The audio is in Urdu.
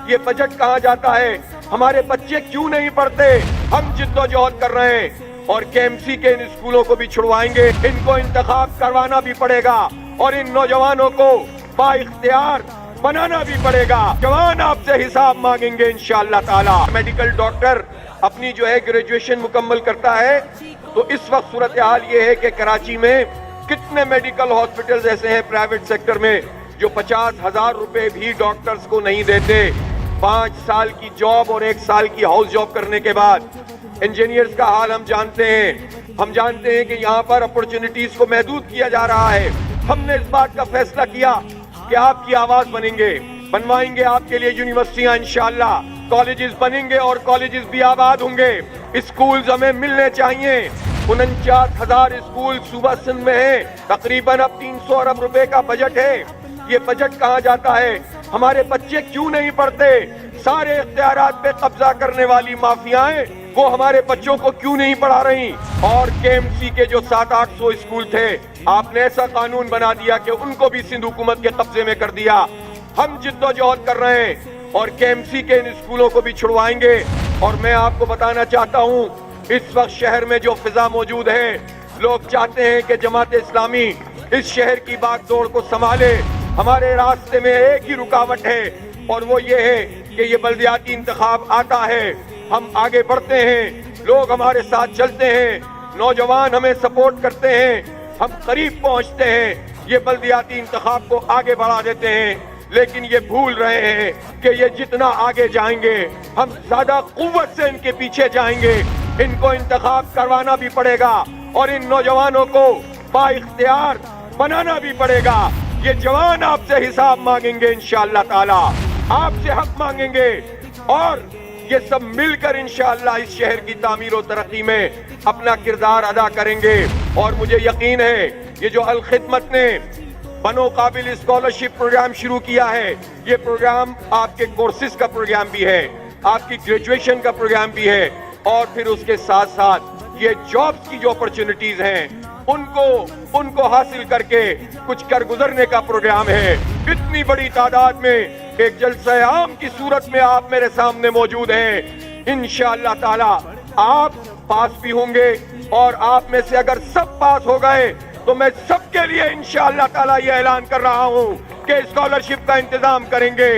یہ بجٹ کہاں جاتا ہے؟ ہمارے بچے کیوں نہیں پڑھتے؟ ہم جدوجہد کر رہے ہیں اور KMC کے ان اسکولوں کو بھی چھڑوائیں گے. ان کو انتخاب کروانا بھی پڑے گا اور ان نوجوانوں کو با اختیار بنانا بھی پڑے گا. جوان آپ سے حساب مانگیں گے انشاءاللہ تعالی. میڈیکل ڈاکٹر اپنی جو ہے گریجویشن مکمل کرتا ہے تو اس وقت صورتحال یہ ہے کہ کراچی میں کتنے میڈیکل ہاسپٹلز ایسے ہیں پرائیویٹ سیکٹر میں جو 50,000 روپے بھی ڈاکٹرز کو نہیں دیتے. 5 سال کی جاب اور 1 سال کی ہاؤس جاب کرنے کے بعد. انجینئرز کا حال ہم جانتے ہیں. ہم جانتے ہیں کہ یہاں پر اپرچونٹیز کو محدود کیا جا رہا ہے. ہم نے اس بات کا فیصلہ کیا کہ آپ کی آواز بنیں گے, بنوائیں گے آپ کے لیے یونیورسٹیاں انشاءاللہ, کالجز بنیں گے اور کالجز بھی آباد ہوں گے. اسکولز ہمیں ملنے چاہیے. 49,000 اسکول صوبہ سندھ میں ہیں. تقریباً اب 300 ارب روپے کا بجٹ ہے. یہ بجٹ کہاں جاتا ہے؟ ہمارے بچے کیوں نہیں پڑھتے؟ سارے اختیارات پہ قبضہ کرنے والی مافیائیں وہ ہمارے بچوں کو کیوں نہیں پڑھا رہی؟ اور KMC کے جو 700-800 اسکول تھے آپ نے ایسا قانون بنا دیا کہ ان کو بھی سندھ حکومت کے قبضے میں کر دیا. ہم جدوجہد کر رہے ہیں اور KMC کے ان اسکولوں کو بھی چھڑوائیں گے. اور میں آپ کو بتانا چاہتا ہوں اس وقت شہر میں جو فضا موجود ہے, لوگ چاہتے ہیں کہ جماعت اسلامی اس شہر کی باغ دوڑ کو سنبھالے. ہمارے راستے میں ایک ہی رکاوٹ ہے اور وہ یہ ہے کہ یہ بلدیاتی انتخاب آتا ہے. ہم آگے بڑھتے ہیں, لوگ ہمارے ساتھ چلتے ہیں, نوجوان ہمیں سپورٹ کرتے ہیں, ہم قریب پہنچتے ہیں, یہ بلدیاتی انتخاب کو آگے بڑھا دیتے ہیں. لیکن یہ بھول رہے ہیں کہ یہ جتنا آگے جائیں گے ہم زیادہ قوت سے ان کے پیچھے جائیں گے. ان کو انتخاب کروانا بھی پڑے گا اور ان نوجوانوں کو با اختیار بنانا بھی پڑے گا. یہ جوان آپ سے حساب مانگیں گے انشاءاللہ تعالی, آپ سے حق مانگیں گے اور یہ سب مل کر انشاءاللہ اس شہر کی تعمیر و ترقی میں اپنا کردار ادا کریں گے. اور مجھے یقین ہے یہ جو الخدمت نے بنو قابل اسکالرشپ پروگرام شروع کیا ہے, یہ پروگرام آپ کے کورسز کا پروگرام بھی ہے, آپ کی گریجویشن کا پروگرام بھی ہے, اور پھر اس کے ساتھ ساتھ یہ جابز کی جو اپرچونٹیز ہیں ان کو حاصل کر کے کچھ کر گزرنے کا پروگرام ہے. اتنی بڑی تعداد میں ایک جلسہ عام کی صورت میں آپ میرے سامنے موجود ہیں. انشاءاللہ تعالی آپ پاس بھی ہوں گے اور آپ میں سے اگر سب پاس ہو گئے تو میں سب کے لیے انشاءاللہ تعالی یہ اعلان کر رہا ہوں کہ اسکالرشپ کا انتظام کریں گے.